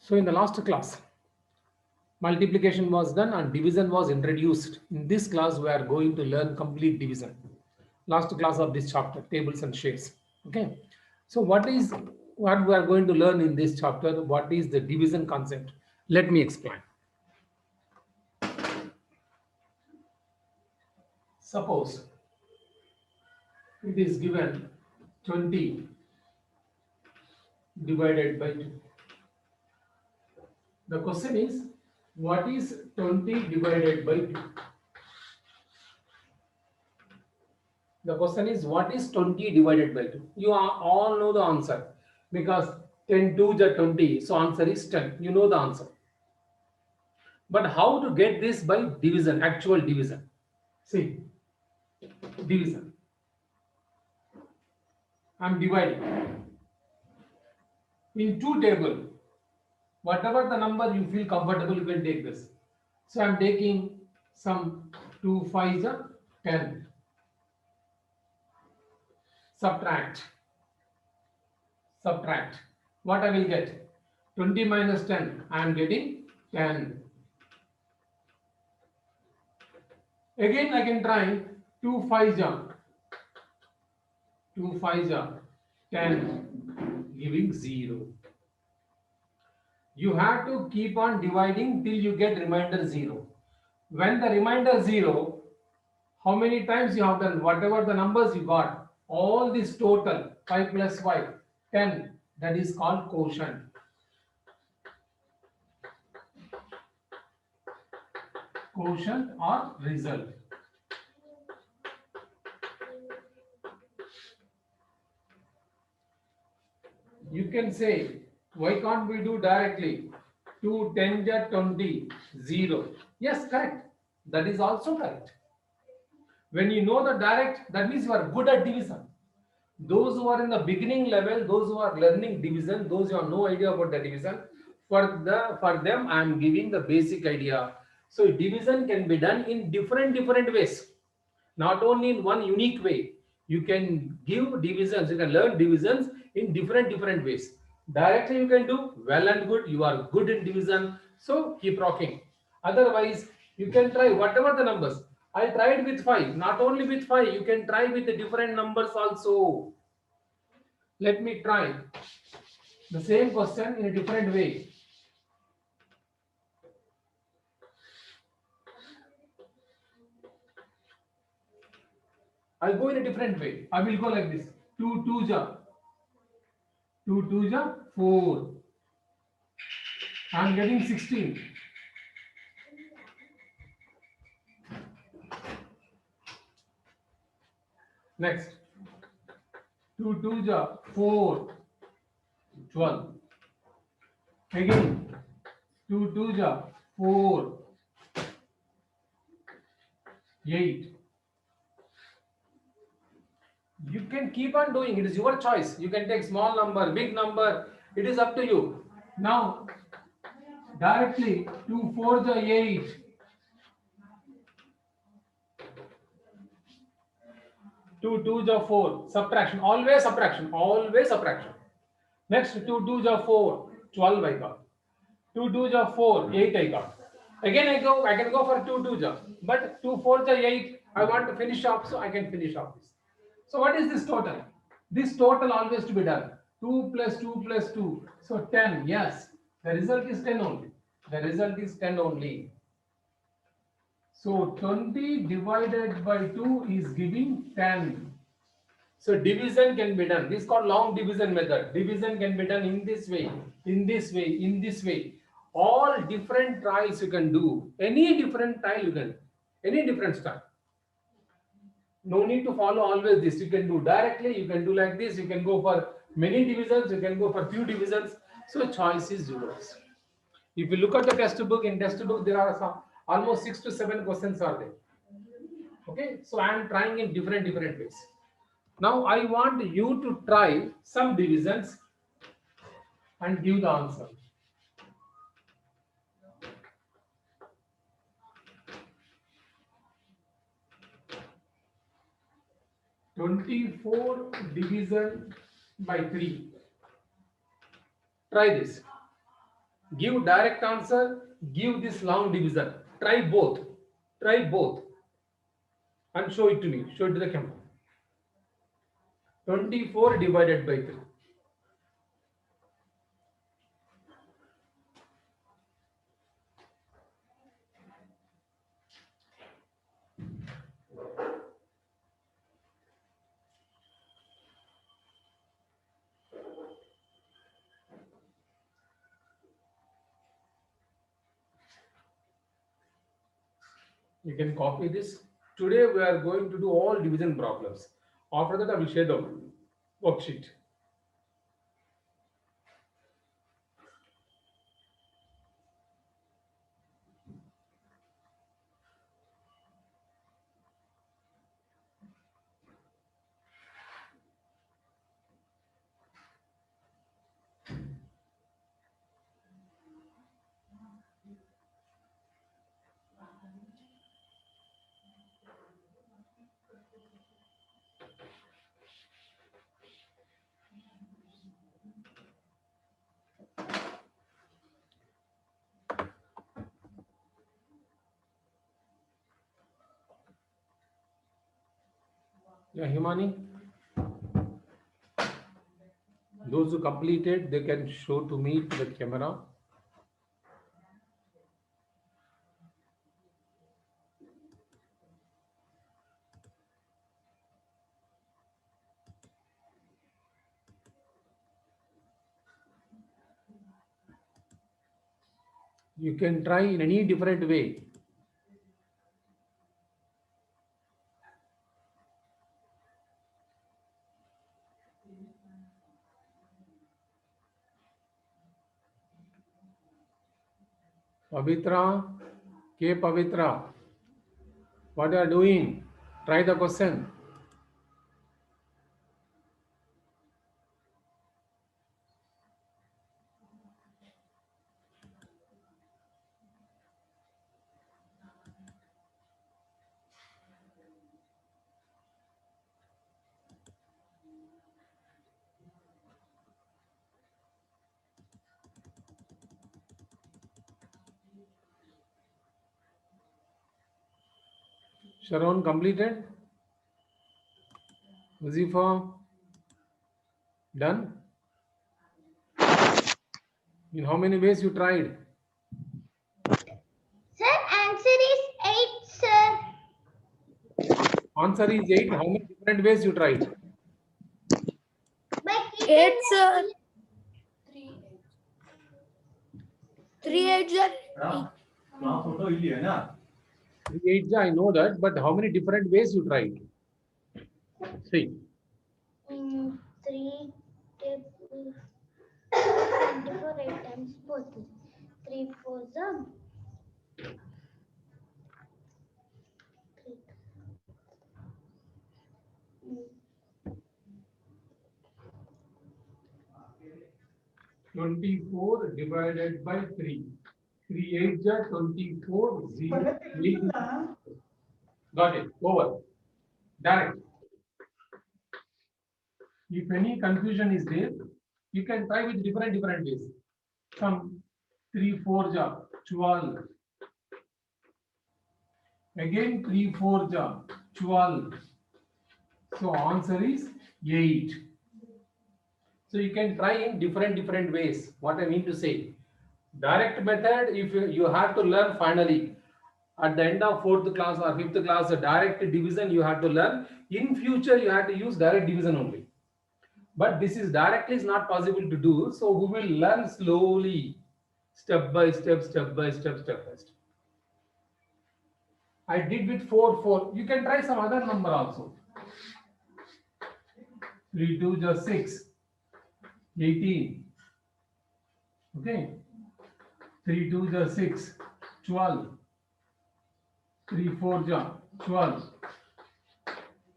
So in the last class, multiplication was done and division was introduced. In this class, we are going to learn complete division. Last class of this chapter, tables and shades. Okay. So what we are going to learn in this chapter? What is the division concept? Let me explain. Suppose it is given 20 divided by 2. The question is, what is 20 divided by 2? The question is, what is 20 divided by 2? You all know the answer because 10 2s are 20. So answer is 10. You know the answer. But how to get this by division, actual division? See, division. I am dividing in two table. Whatever the number you feel comfortable, you can take this. So I am taking some 2 5s are 10. Subtract. Subtract. What I will get? 20 minus 10. I am getting 10. Again I can try 2 5s are 2 5s are 10, giving 0. You have to keep on dividing till you get remainder 0. When the remainder 0, how many times you have done? Whatever the numbers you got, all this total 5 plus 5, 10, that is called quotient. Quotient or result. You can say, why can't we do directly? 2 10 ja 20, 0. Yes, correct. That is also correct. When you know the direct, that means you are good at division. Those who are in the beginning level, those who are learning division, those who have no idea about the division, for them I am giving the basic idea. So division can be done in different ways, not only in one unique way. You can give divisions, you can learn divisions in different ways. Directly you can do well and good, you are good in division, so keep rocking. Otherwise, you can try whatever the numbers. I tried with 5, not only with 5, you can try with the different numbers also. Let me try the same question in a different way. I'll go in a different way. I will go like this. 2 2 ja 2 2 ja 4. I'm getting 16. Next. 2 2 ja 4. 12. Again. 2 2 ja 4. 8. You can keep on doing. It is your choice. You can take small number, big number. It is up to you. Now, directly 2 4 ja 8. 2 2 ja 4. Subtraction. Always subtraction. Always subtraction. Next 2 2 ja 4. 12 I got. 2 2 ja 4. 8 I got. Again I can go for 2 2 ja. But 2 4 ja 8. I want to finish off, so I can finish off this. So what is this total? This total always to be done. 2 plus 2 plus 2. So 10. Yes. The result is 10 only. The result is 10 only. So 20 divided by 2 is giving 10. So division can be done. This is called long division method. Division can be done in this way, in this way, in this way. All different trials you can do. Any different trial you can do. Any different style. No need to follow always this. You can do directly, you can do like this, you can go for many divisions, you can go for few divisions. So choice is yours. If you look at the textbook, in textbook there are some almost 6 to 7 questions are there. Okay, so I am trying in different ways. Now I want you to try some divisions and give the answer. "24 division by 3". Try this. Give direct answer, give this long division. Try both. Try both. And show it to me. Show it to the camera. 24 divided by 3. You can copy this. Today we are going to do all division problems. After that I will share the worksheet. Yeah, Himani, those who completed, they can show to me to the camera. You can try in any different way. Pavitra, K. Pavitra, what you are doing? Try the question. Sharon completed? Wazifa done? In how many ways you tried? Sir, answer is 8, sir. Answer is 8. How many different ways you tried? By 8, sir. 3 8 sir. photo ಇಲ್ಲಿ है ना 3 8, I know that, but how many different ways you tried? See. 3 24 8 times 4. 3 4 24 divided by 3. 3 8 ja 24, 0, 8. Got it. Over. Direct. If any confusion is there, you can try with different ways. Some 3 4 ja 12. Again 3 4 ja 12. So answer is 8. So you can try in different ways. What I mean to say, direct method, if you have to learn finally at the end of 4th class or 5th class, a direct division you have to learn. In future you have to use direct division only. But this is directly is not possible to do. So we will learn slowly, step by step, step by step, step by step. I did with 4 4. You can try some other number also. 3 2 just 6. 18. Okay. 3 2 ja 6, 12. 3 4 ja 12.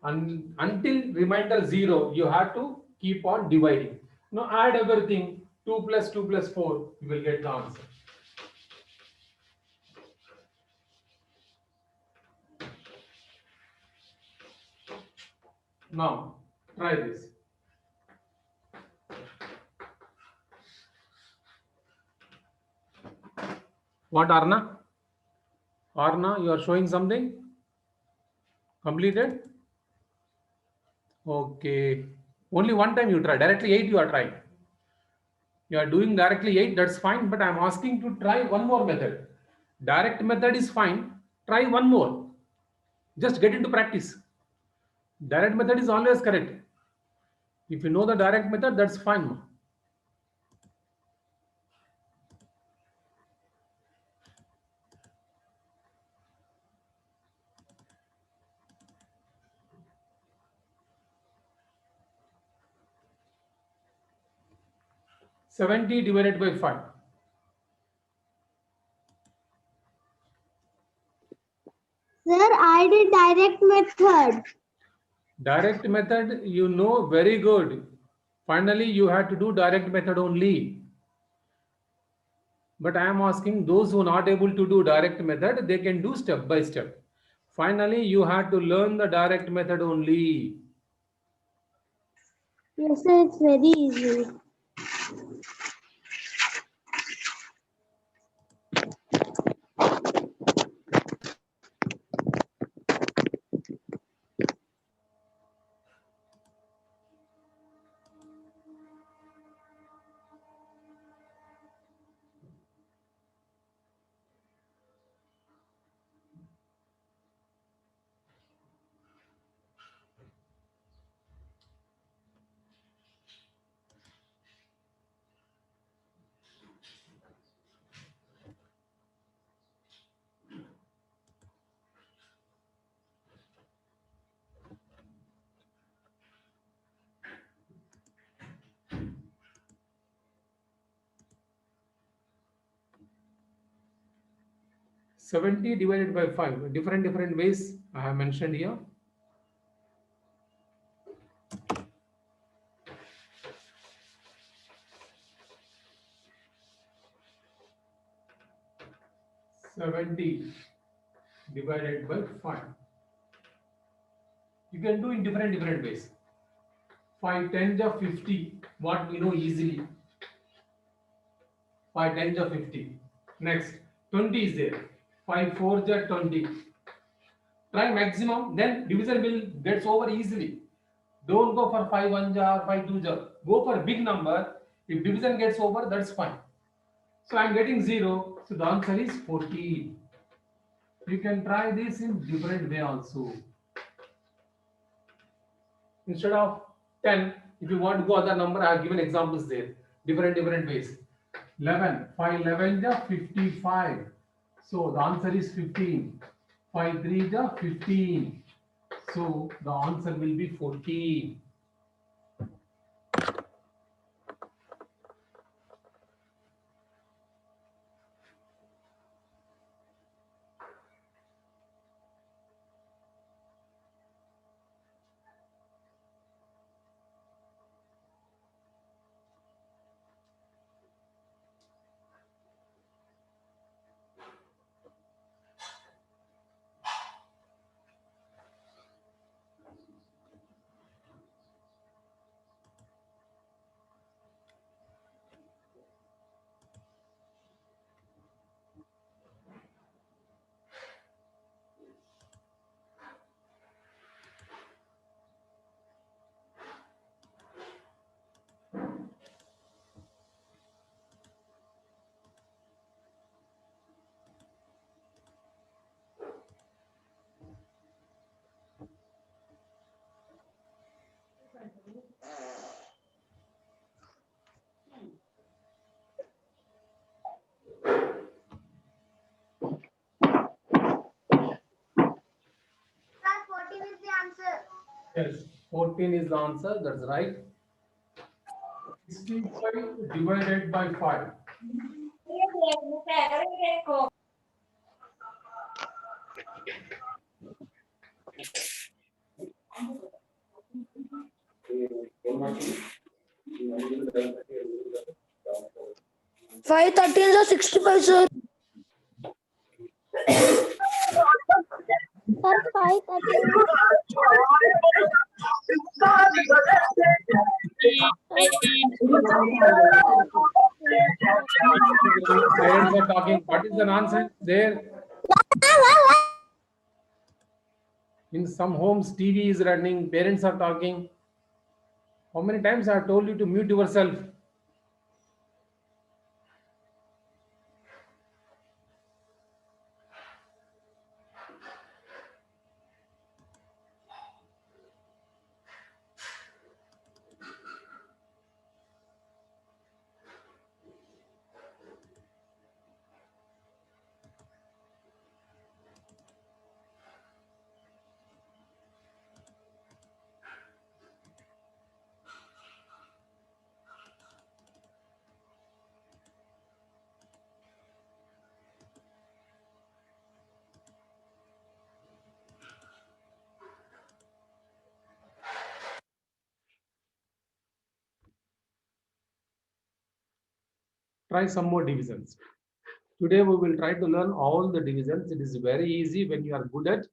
And until remainder 0, you have to keep on dividing. Now add everything. 2 plus 2 plus 4, you will get the answer. Now try this. What, Arna? Arna, you are showing something? Completed? Okay. Only one time you try. Directly 8 you are trying. You are doing directly 8, that's fine. But I am asking to try one more method. Direct method is fine. Try one more. Just get into practice. Direct method is always correct. If you know the direct method, that's fine. $70 divided by 5. Sir, I did direct method. Direct method, you know, very good. Finally, you had to do direct method only. But I am asking those who are not able to do direct method, they can do step by step. Finally, you had to learn the direct method only. Yes, sir, it's very easy. $70 divided by 5. Different ways I have mentioned here. $70 divided by 5. You can do in different ways. 5 tens are 50. What we know easily. 5 tens are 50. Next, 20 is there. 5 fours are 20. Try maximum, then division will gets over easily. Don't go for 5 ones or 5 twos. Go for big number. If division gets over, that's fine. So I am getting 0. So the answer is 14. You can try this in different way also. Instead of 10, if you want to go other number, I have given examples there. Different ways. 11. 5 11 is 55. So the answer is 15. 5 3 is 15. So the answer will be 14. Yes, 14 is the answer. That's right. 65 divided by 5. Five 13s are 65, sir. Sir, 5 13. Parents are talking. What is the nonsense there? In some homes, TV is running, parents are talking. How many times I have told you to mute yourself? Try some more divisions. Today we will try to learn all the divisions. It is very easy when you are good at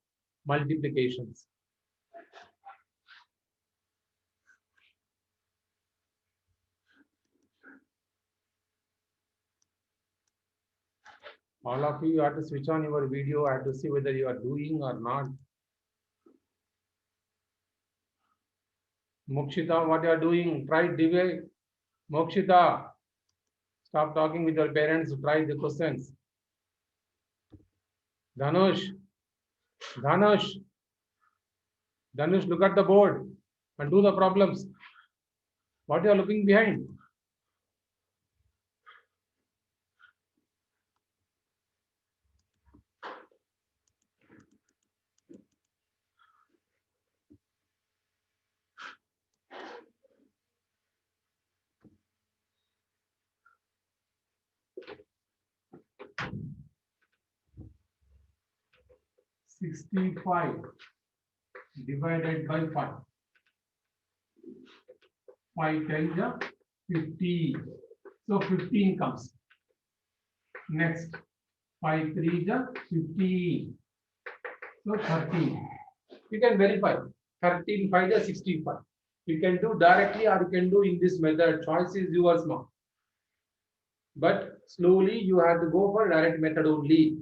multiplications. All of you have to switch on your video. I have to see whether you are doing or not. Mokshita, what you are doing? Try divide. Mokshita, stop talking with your parents. Try the questions. Dhanush, Dhanush, Dhanush, look at the board and do the problems. What you are looking behind? $65 divided by 5. 5 times 50. So 15 comes. Next, 5 3 15. So 13. You can verify. 13 5 65. You can do directly or you can do in this method. Choice is yours now. But slowly you have to go for direct method only.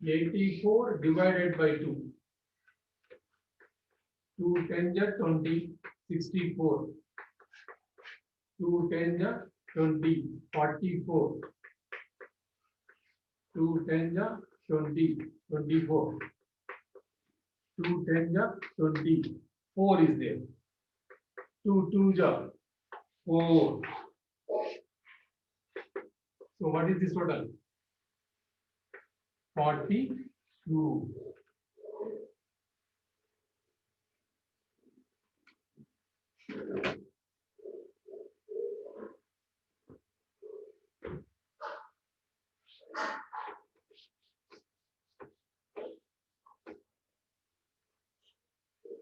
$84 divided by 2. 2 10 20, 64. 2 10 20, 44. 2 10 20, 24. 2 10 20, 4 is there. 2 2 4. So what is this total? 42.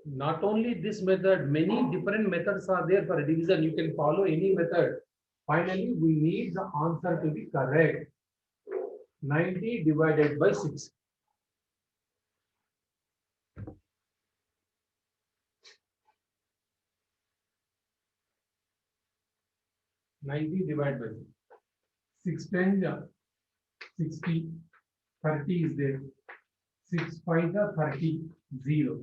Not only this method, many different methods are there for division. You can follow any method. Finally, we need the answer to be correct. 90 divided by 6. Divided by 6 10 60. 30 is there. 6 5 30. 0.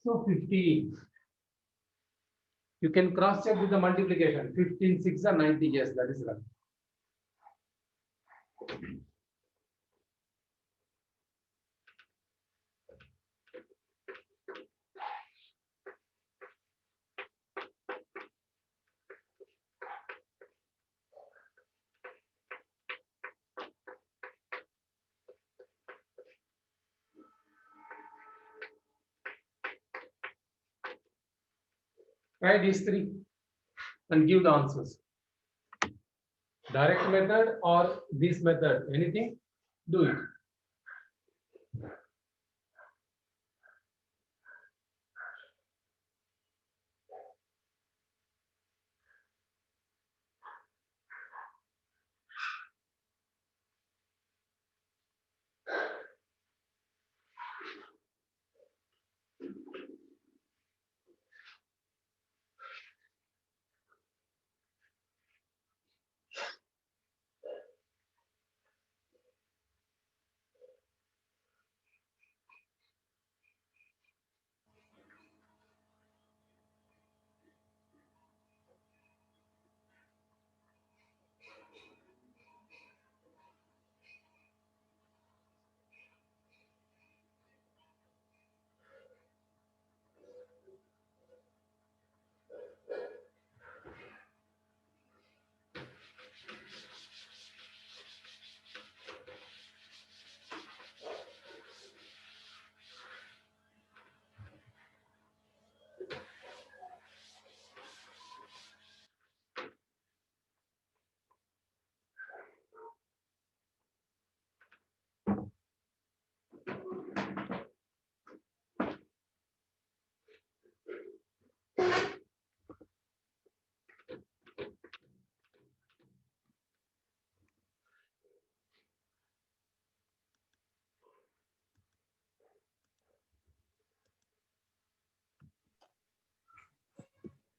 So 15. You can cross check with the multiplication. 15 6 are 90. Yes, that is right. Try these three and give the answers. Direct method or this method, anything, do it.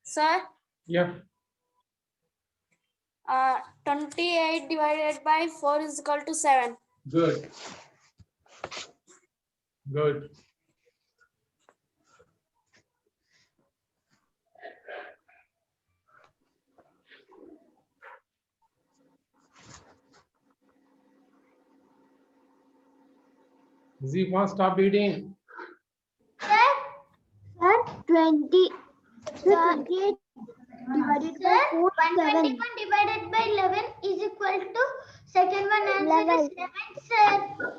Sir, Yeah, 28 divided by 4 is equal to 7. good. Good. Zifa, stop eating. Sir, 20. Sir, 28 divided by 4 7. 121 divided by 11 is equal to second one answer is 11, sir.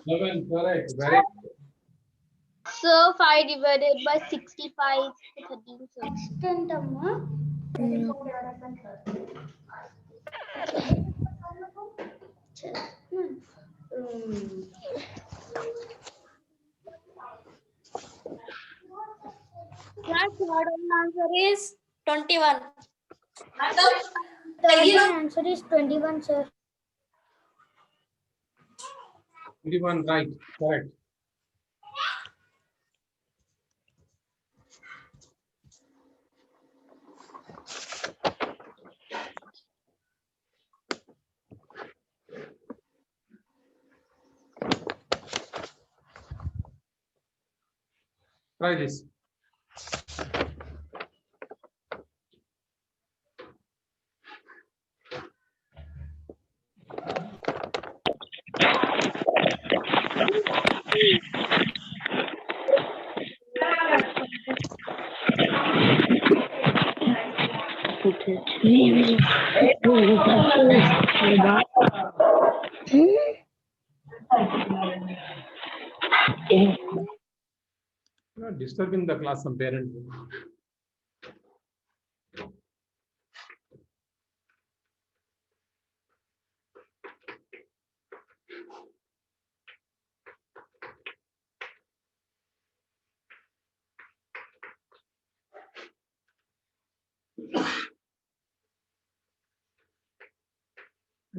7, correct. Very So 5 divided by 65 is 13. Sir. Extent amma. Class third answer is 21. Third one answer is 21, sir. 21, right. Correct. Try this. You are disturbing the class, some parents.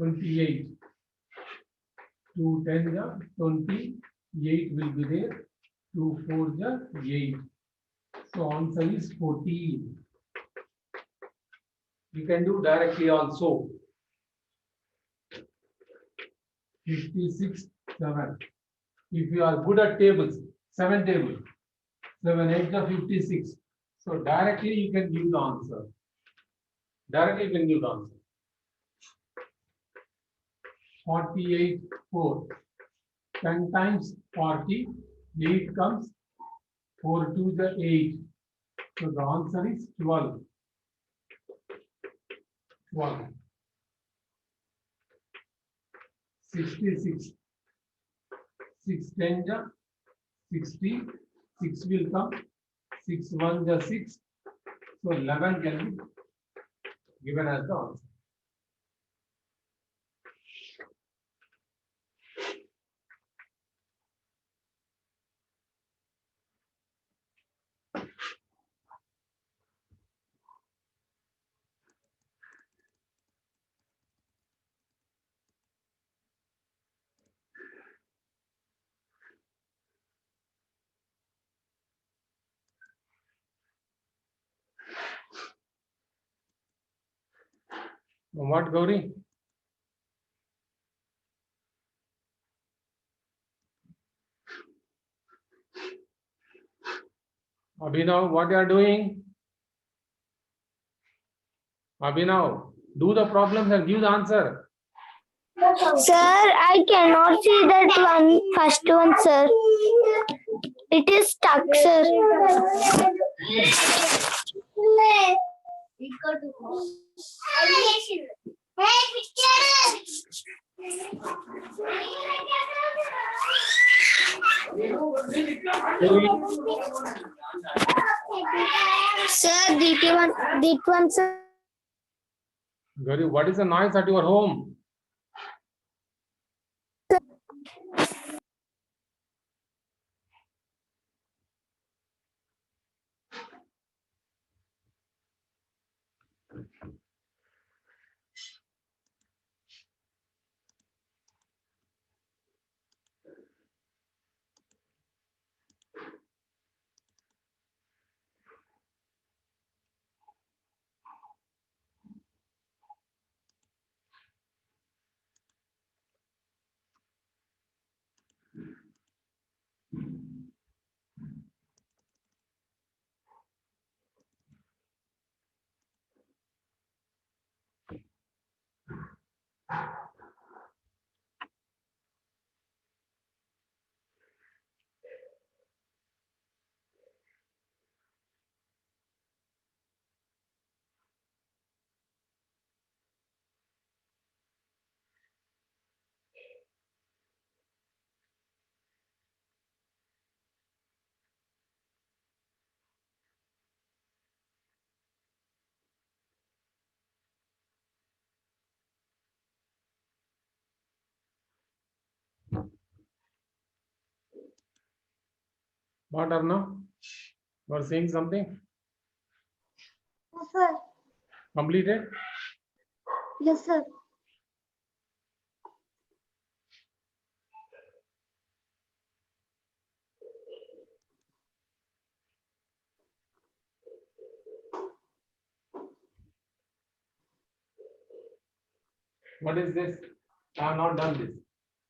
28. 2 10 ja 28 will be there. 2 4 ja 8. So answer is 14. You can do directly also. 56 7. If you are good at tables, 7 table. 7 8 ja 56. So directly you can give the answer. Directly you can give the answer. 48 4. 10 times 40, 8 comes, 4 to the 8. So the answer is 12. 12. 66. 6 10 ja 60. 6 will come. 6 1 ja 6. So 11 can be given as the answer. What, Gauri? Abhinav, what you are doing? Abhinav, do the problems and give the answer. Sir, I cannot see that one, first one, sir. It is stuck, sir. Sir, that one, sir. Gauri, what is the noise at your home? What, Arna? You are saying something? Yes, sir. Completed? Yes, sir. What is this? I have not done this.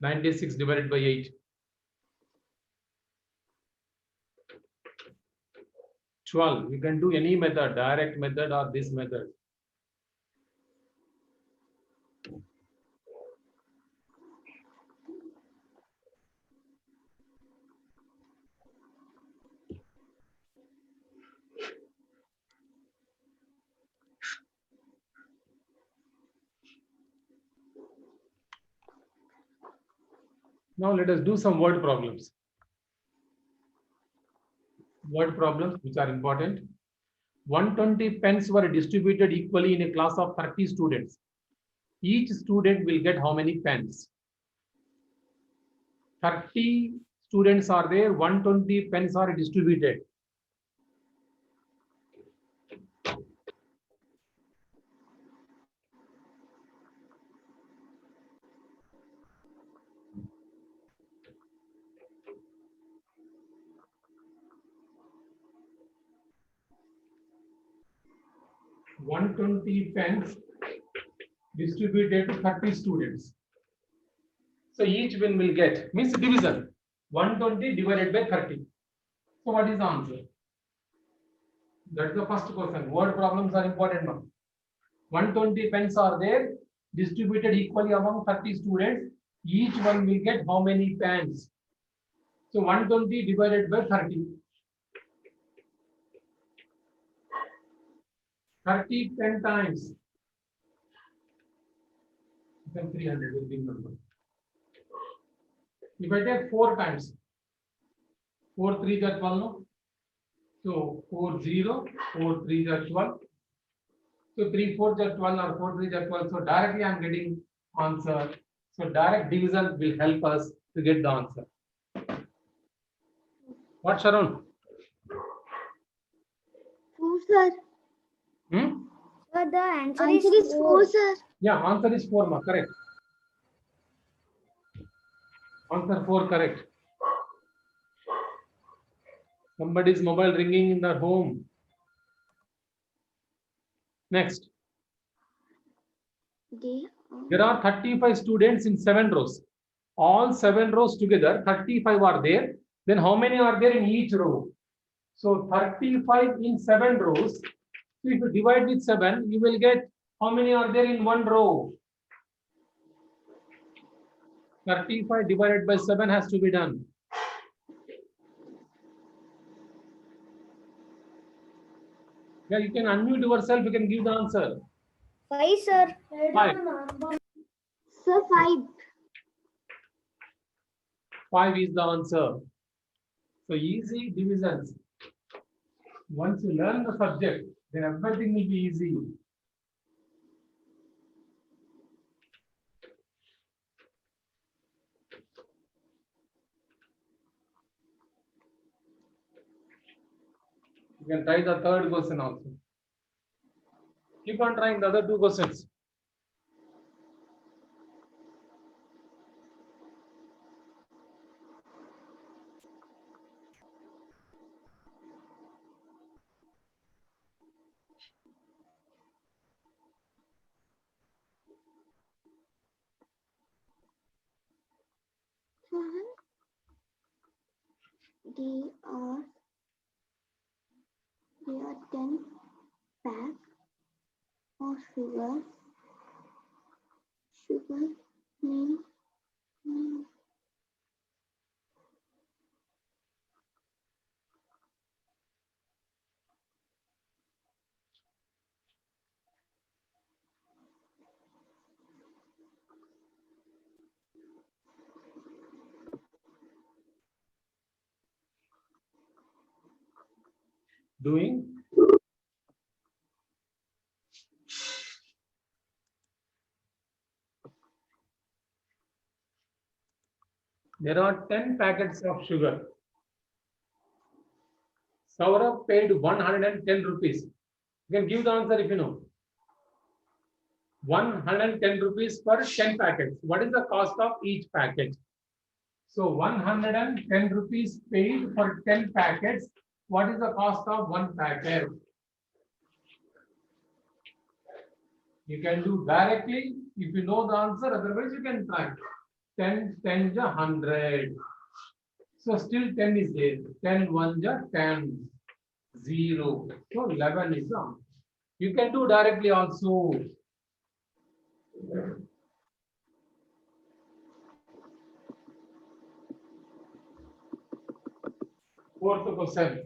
96 divided by 8. 12. You can do any method, direct method or this method. Now let us do some word problems. Word problems which are important. 120 pens were distributed equally in a class of 30 students. Each student will get how many pens? 30 students are there, 120 pens are distributed. (120 pens distributed to 30 students. So each one will get, means division, 120 divided by 30. So what is the answer? That's the first question. Word problems are important now. 120 pens are there, distributed equally among 30 students. Each one will get how many pens? So 120 divided by 30. 30 10 times. Then 300 will be number. If I take 4 times, 4 3 are 12, no? So 4 0, 4 3 are 12. So 3 4 are 12 or 4 3 are 12. So directly I am getting answer. So direct division will help us to get the answer. What, Sharon? True, sir. Sir, the answer is 4, sir. Yeah, answer is 4, ma, correct. Answer 4, correct. Somebody's mobile ringing in their home. Next. They There are 35 students in 7 rows. All 7 rows together, 35 are there. Then how many are there in each row? So 35 in 7 rows. So if you divide with 7, you will get how many are there in one row? 35 divided by 7 has to be done. Yeah, you can unmute yourself, you can give the answer. 5, sir. 5. Sir, 5. 5 is the answer. So easy divisions. Once you learn the subject, then everything will be easy. You can try the third question also. Keep on trying the other 2 questions. They are 10 pack of sugar. Sugar means Doing. There are 10 packets of sugar. Saurabh paid 110 rupees. You can give the answer if you know. 110 rupees for 10 packets. What is the cost of each packet? So 110 rupees paid for 10 packets. What is the cost of one packet? You can do directly if you know the answer, otherwise you can try. 10, 10 is 100. So still 10 is there. 10, 1 is 10. 0. So 11 is on. You can do directly also. Fourth question.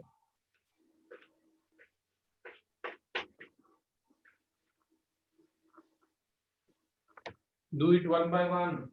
Do it one by one.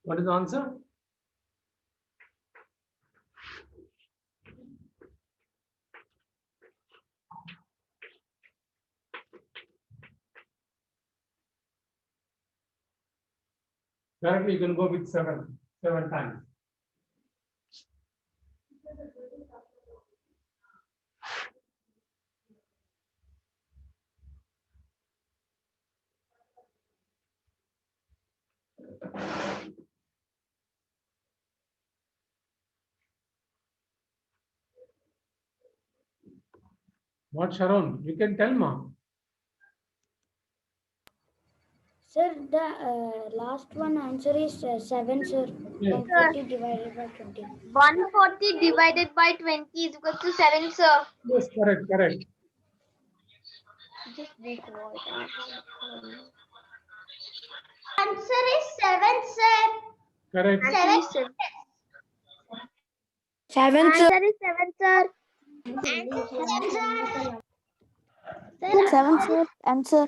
What is the answer? Directly you can go with 7 times. What, Sharon? You can tell, ma. Sir, the last one answer is 7, sir. Yes. 140 divided by 20. 140 divided by 20 is equal to 7, sir. Yes, correct, correct. Just read what Answer is 7, sir. Correct. answer is 7. 7, sir. Answer is 7, sir. Sir, 7, sir. Answer.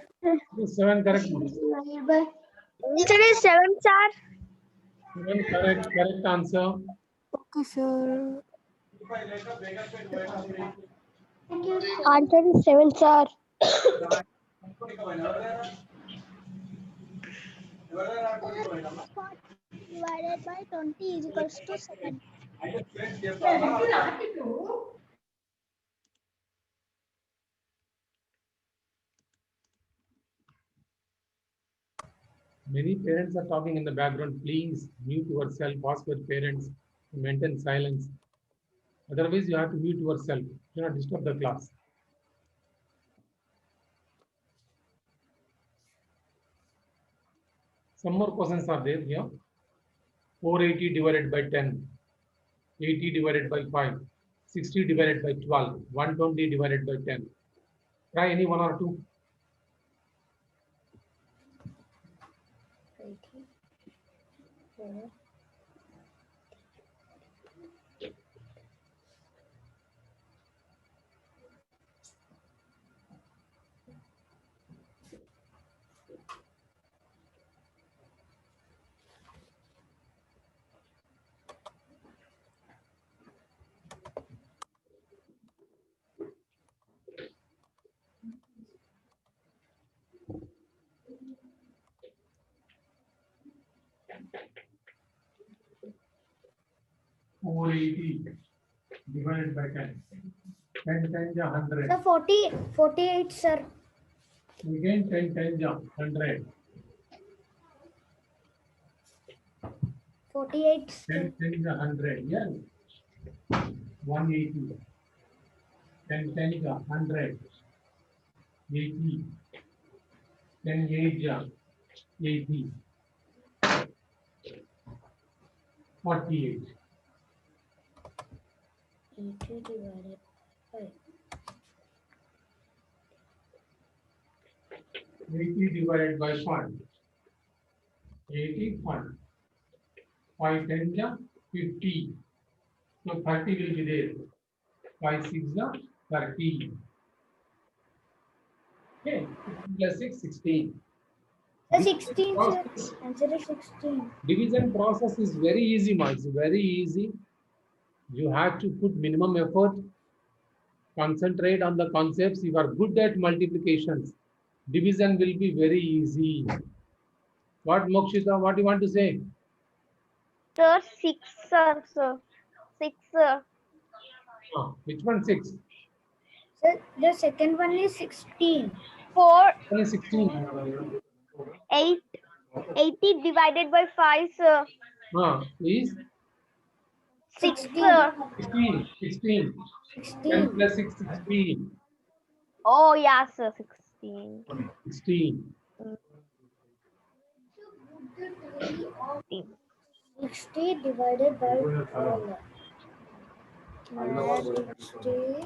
Yes, 7 correct. Ma. Answer is 7, sir. 7 correct. Correct answer. Okay, sir. thank you, sir. Answer is 7, sir. Divided by 20 is equals to 7. Many parents are talking in the background. Please mute yourself. Ask your parents to maintain silence. Otherwise, you have to mute yourself. Do not disturb the class. Some more questions are there here. 480 divided by 10, 80 divided by 5, 60 divided by 12, 120 divided by 10. Try any one or two. 480 divided by 10. 10 times 100. Sir, 48, sir. Again 10 times 100. 48, 10 times 100. Yes. 180. 10 times 100. 80. 10 8 80. 48. 80 divided by 80 divided by 5. 85. 5 times 50. So 30 will be there. 5 6 30. Okay. 15 plus 6 16. Sir, 16, sir. Answer is 16. Division process is very easy, ma. It's very easy. You have to put minimum effort, concentrate on the concepts. You are good at multiplications. Division will be very easy. What, Mokshita, what do you want to say? Sir, 6, sir. 6, sir. Which one 6? Sir, the second one is 16. 4, Only 16. 8, 80 divided by 5, sir. Is 6, 16. sir. 16. 16. 10 16. plus 6 16. Oh, yeah, sir. 16. 16. 60 divided by 12. 60.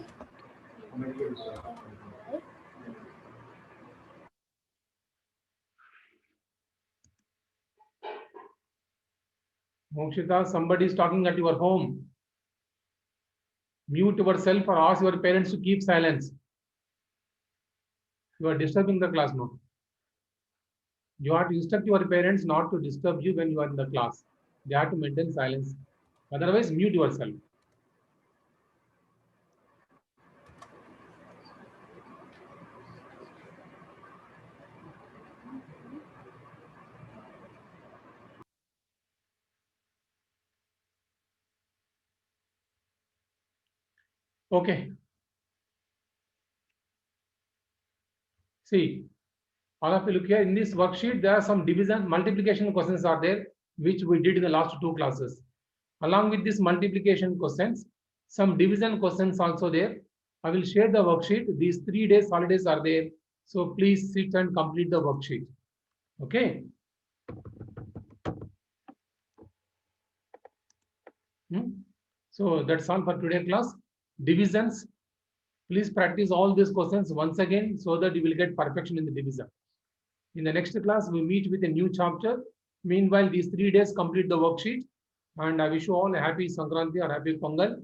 Mokshita, somebody is talking at your home. Mute yourself or ask your parents to keep silence. You are disturbing the class now. You have to instruct your parents not to disturb you when you are in the class. They have to maintain silence. Otherwise, mute yourself. Okay. See, all of you look here in this worksheet, there are some division, multiplication questions are there, which we did in the last 2 classes. Along with this multiplication questions, some division questions also there. I will share the worksheet. These 3 days holidays are there. So please sit and complete the worksheet. Okay. So that's all for today class. Divisions. Please practice all these questions once again so that you will get perfection in the division. In the next class, we meet with a new chapter. Meanwhile, these 3 days complete the worksheet. And I wish you all a happy Sankranti or happy Pongal.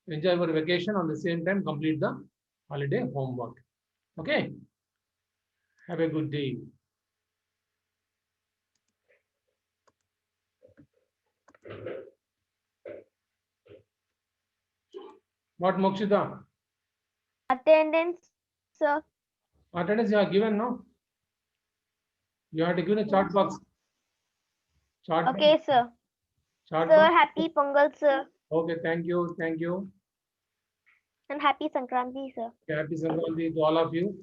Enjoy your vacation, on the same time complete the holiday homework. Okay. Have a good day. What, Mokshita? Attendance, sir. Attendance you have given, no? You have to give a chart box. Chart Okay, box. sir. Chart Sir, box. happy Pongal, sir. Okay, thank you. Thank you. And happy Sankranti, sir. Happy Sankranti to all of you.